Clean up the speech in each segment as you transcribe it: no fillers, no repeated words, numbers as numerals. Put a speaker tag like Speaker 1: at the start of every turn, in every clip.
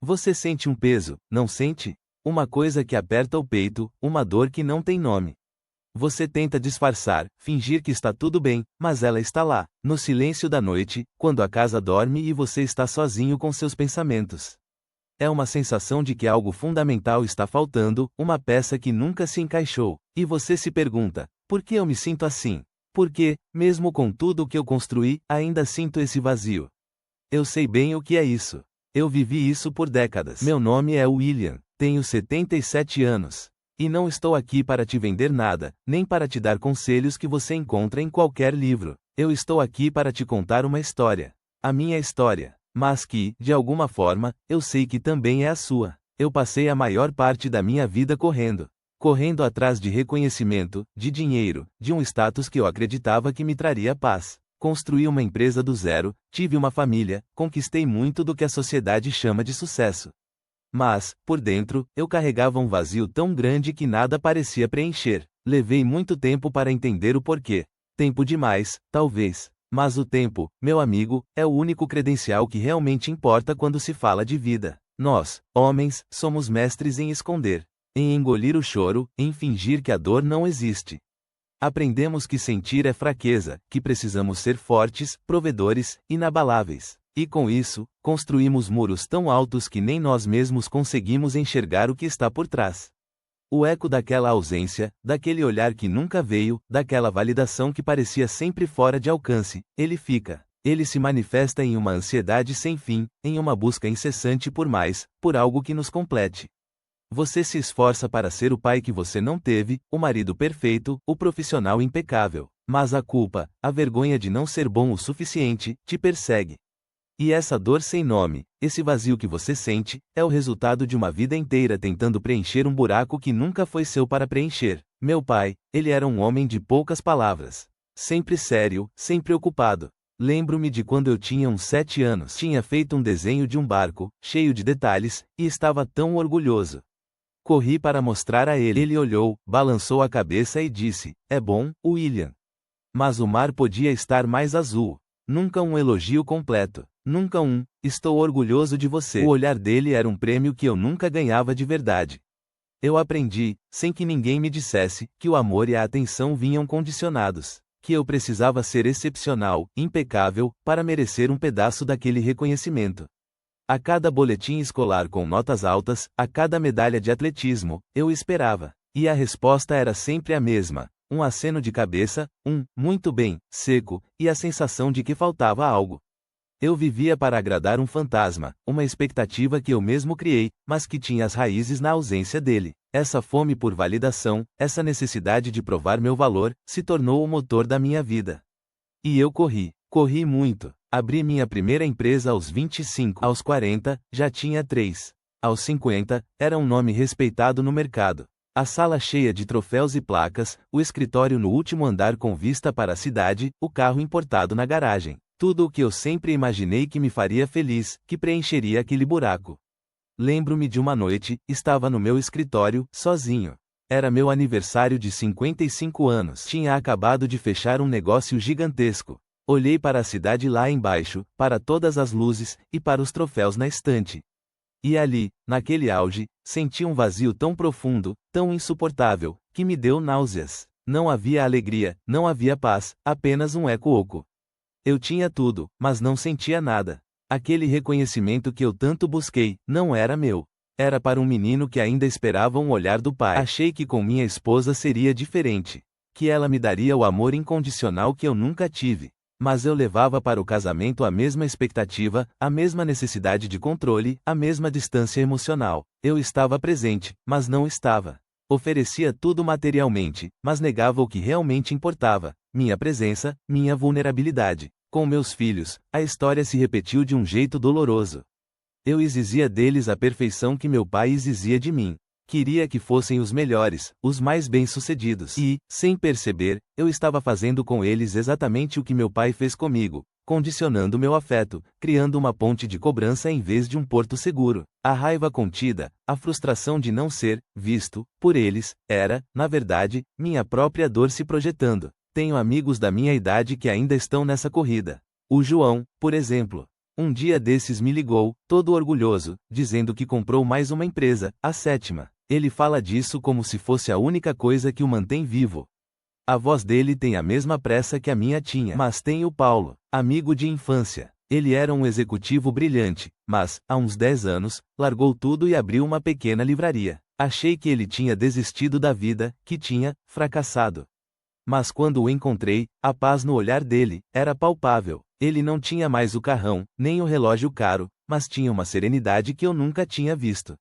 Speaker 1: Você sente um peso, não sente? Uma coisa que aperta o peito, uma dor que não tem nome. Você tenta disfarçar, fingir que está tudo bem, mas ela está lá, no silêncio da noite, quando a casa dorme e você está sozinho com seus pensamentos. É uma sensação de que algo fundamental está faltando, uma peça que nunca se encaixou, e você se pergunta: por que eu me sinto assim? Por que, mesmo com tudo o que eu construí, ainda sinto esse vazio? Eu sei bem o que é isso. Eu vivi isso por décadas. Meu nome é William, tenho 77 anos. E não estou aqui para te vender nada, nem para te dar conselhos que você encontra em qualquer livro. Eu estou aqui para te contar uma história. A minha história. Mas que, de alguma forma, eu sei que também é a sua. Eu passei a maior parte da minha vida correndo. Correndo atrás de reconhecimento, de dinheiro, de um status que eu acreditava que me traria paz. Construí uma empresa do zero, tive uma família, conquistei muito do que a sociedade chama de sucesso. Mas, por dentro, eu carregava um vazio tão grande que nada parecia preencher. Levei muito tempo para entender o porquê. Tempo demais, talvez. Mas o tempo, meu amigo, é o único credencial que realmente importa quando se fala de vida. Nós, homens, somos mestres em esconder, em engolir o choro, em fingir que a dor não existe. Aprendemos que sentir é fraqueza, que precisamos ser fortes, provedores, inabaláveis. E com isso, construímos muros tão altos que nem nós mesmos conseguimos enxergar o que está por trás. O eco daquela ausência, daquele olhar que nunca veio, daquela validação que parecia sempre fora de alcance, ele fica. Ele se manifesta em uma ansiedade sem fim, em uma busca incessante por mais, por algo que nos complete. Você se esforça para ser o pai que você não teve, o marido perfeito, o profissional impecável. Mas a culpa, a vergonha de não ser bom o suficiente, te persegue. E essa dor sem nome, esse vazio que você sente, é o resultado de uma vida inteira tentando preencher um buraco que nunca foi seu para preencher. Meu pai, ele era um homem de poucas palavras. Sempre sério, sempre ocupado. Lembro-me de quando eu tinha uns 7 anos. Tinha feito um desenho de um barco, cheio de detalhes, e estava tão orgulhoso. Corri para mostrar a ele. Ele olhou, balançou a cabeça e disse: "É bom, William. Mas o mar podia estar mais azul." Nunca um elogio completo. Nunca "estou orgulhoso de você." O olhar dele era um prêmio que eu nunca ganhava de verdade. Eu aprendi, sem que ninguém me dissesse, que o amor e a atenção vinham condicionados. Que eu precisava ser excepcional, impecável, para merecer um pedaço daquele reconhecimento. A cada boletim escolar com notas altas, a cada medalha de atletismo, eu esperava. E a resposta era sempre a mesma. Um aceno de cabeça, muito bem, seco, e a sensação de que faltava algo. Eu vivia para agradar um fantasma, uma expectativa que eu mesmo criei, mas que tinha as raízes na ausência dele. Essa fome por validação, essa necessidade de provar meu valor, se tornou o motor da minha vida. E eu corri muito. Abri minha primeira empresa aos 25. Aos 40, já tinha 3. Aos 50, era um nome respeitado no mercado. A sala cheia de troféus e placas, o escritório no último andar com vista para a cidade, o carro importado na garagem. Tudo o que eu sempre imaginei que me faria feliz, que preencheria aquele buraco. Lembro-me de uma noite, estava no meu escritório, sozinho. Era meu aniversário de 55 anos. Tinha acabado de fechar um negócio gigantesco. Olhei para a cidade lá embaixo, para todas as luzes, e para os troféus na estante. E ali, naquele auge, senti um vazio tão profundo, tão insuportável, que me deu náuseas. Não havia alegria, não havia paz, apenas um eco oco. Eu tinha tudo, mas não sentia nada. Aquele reconhecimento que eu tanto busquei, não era meu. Era para um menino que ainda esperava um olhar do pai. Achei que com minha esposa seria diferente. Que ela me daria o amor incondicional que eu nunca tive. Mas eu levava para o casamento a mesma expectativa, a mesma necessidade de controle, a mesma distância emocional. Eu estava presente, mas não estava. Oferecia tudo materialmente, mas negava o que realmente importava: minha presença, minha vulnerabilidade. Com meus filhos, a história se repetiu de um jeito doloroso. Eu exigia deles a perfeição que meu pai exigia de mim. Queria que fossem os melhores, os mais bem-sucedidos. E, sem perceber, eu estava fazendo com eles exatamente o que meu pai fez comigo, condicionando meu afeto, criando uma ponte de cobrança em vez de um porto seguro. A raiva contida, a frustração de não ser visto por eles, era, na verdade, minha própria dor se projetando. Tenho amigos da minha idade que ainda estão nessa corrida. O João, por exemplo. Um dia desses me ligou, todo orgulhoso, dizendo que comprou mais uma empresa, a 7ª. Ele fala disso como se fosse a única coisa que o mantém vivo. A voz dele tem a mesma pressa que a minha tinha. Mas tem o Paulo, amigo de infância. Ele era um executivo brilhante, mas, há uns 10 anos, largou tudo e abriu uma pequena livraria. Achei que ele tinha desistido da vida, que tinha fracassado. Mas quando o encontrei, a paz no olhar dele era palpável. Ele não tinha mais o carrão, nem o relógio caro, mas tinha uma serenidade que eu nunca tinha visto.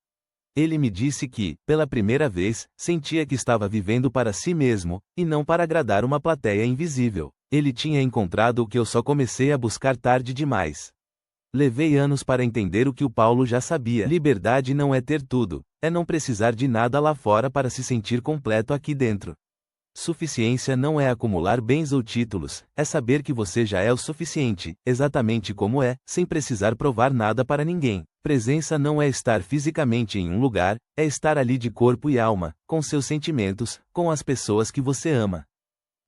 Speaker 1: Ele me disse que, pela primeira vez, sentia que estava vivendo para si mesmo, e não para agradar uma plateia invisível. Ele tinha encontrado o que eu só comecei a buscar tarde demais. Levei anos para entender o que o Paulo já sabia. Liberdade não é ter tudo, é não precisar de nada lá fora para se sentir completo aqui dentro. Suficiência não é acumular bens ou títulos, é saber que você já é o suficiente, exatamente como é, sem precisar provar nada para ninguém. Presença não é estar fisicamente em um lugar, é estar ali de corpo e alma, com seus sentimentos, com as pessoas que você ama.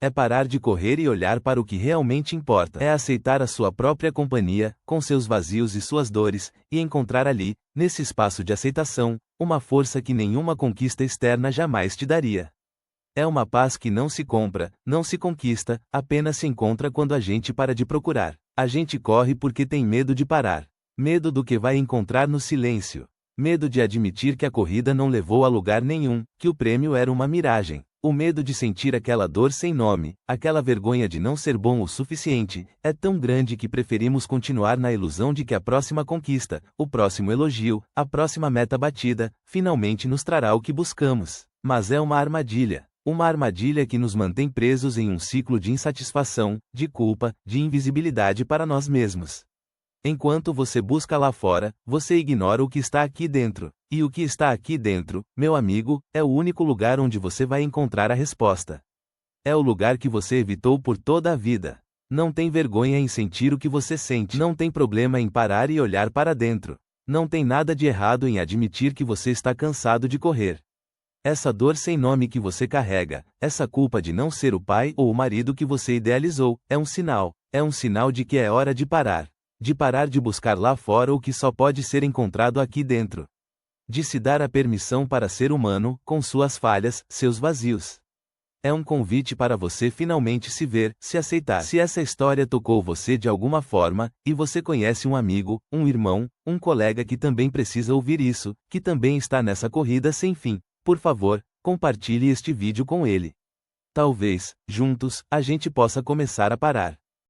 Speaker 1: É parar de correr e olhar para o que realmente importa. É aceitar a sua própria companhia, com seus vazios e suas dores, e encontrar ali, nesse espaço de aceitação, uma força que nenhuma conquista externa jamais te daria. É uma paz que não se compra, não se conquista, apenas se encontra quando a gente para de procurar. A gente corre porque tem medo de parar. Medo do que vai encontrar no silêncio. Medo de admitir que a corrida não levou a lugar nenhum, que o prêmio era uma miragem. O medo de sentir aquela dor sem nome, aquela vergonha de não ser bom o suficiente, é tão grande que preferimos continuar na ilusão de que a próxima conquista, o próximo elogio, a próxima meta batida, finalmente nos trará o que buscamos. Mas é uma armadilha. Uma armadilha que nos mantém presos em um ciclo de insatisfação, de culpa, de invisibilidade para nós mesmos. Enquanto você busca lá fora, você ignora o que está aqui dentro. E o que está aqui dentro, meu amigo, é o único lugar onde você vai encontrar a resposta. É o lugar que você evitou por toda a vida. Não tem vergonha em sentir o que você sente. Não tem problema em parar e olhar para dentro. Não tem nada de errado em admitir que você está cansado de correr. Essa dor sem nome que você carrega, essa culpa de não ser o pai ou o marido que você idealizou, é um sinal de que é hora de parar. De parar de buscar lá fora o que só pode ser encontrado aqui dentro. De se dar a permissão para ser humano, com suas falhas, seus vazios. É um convite para você finalmente se ver, se aceitar. Se essa história tocou você de alguma forma, e você conhece um amigo, um irmão, um colega que também precisa ouvir isso, que também está nessa corrida sem fim, por favor, compartilhe este vídeo com ele. Talvez, juntos, a gente possa começar a parar.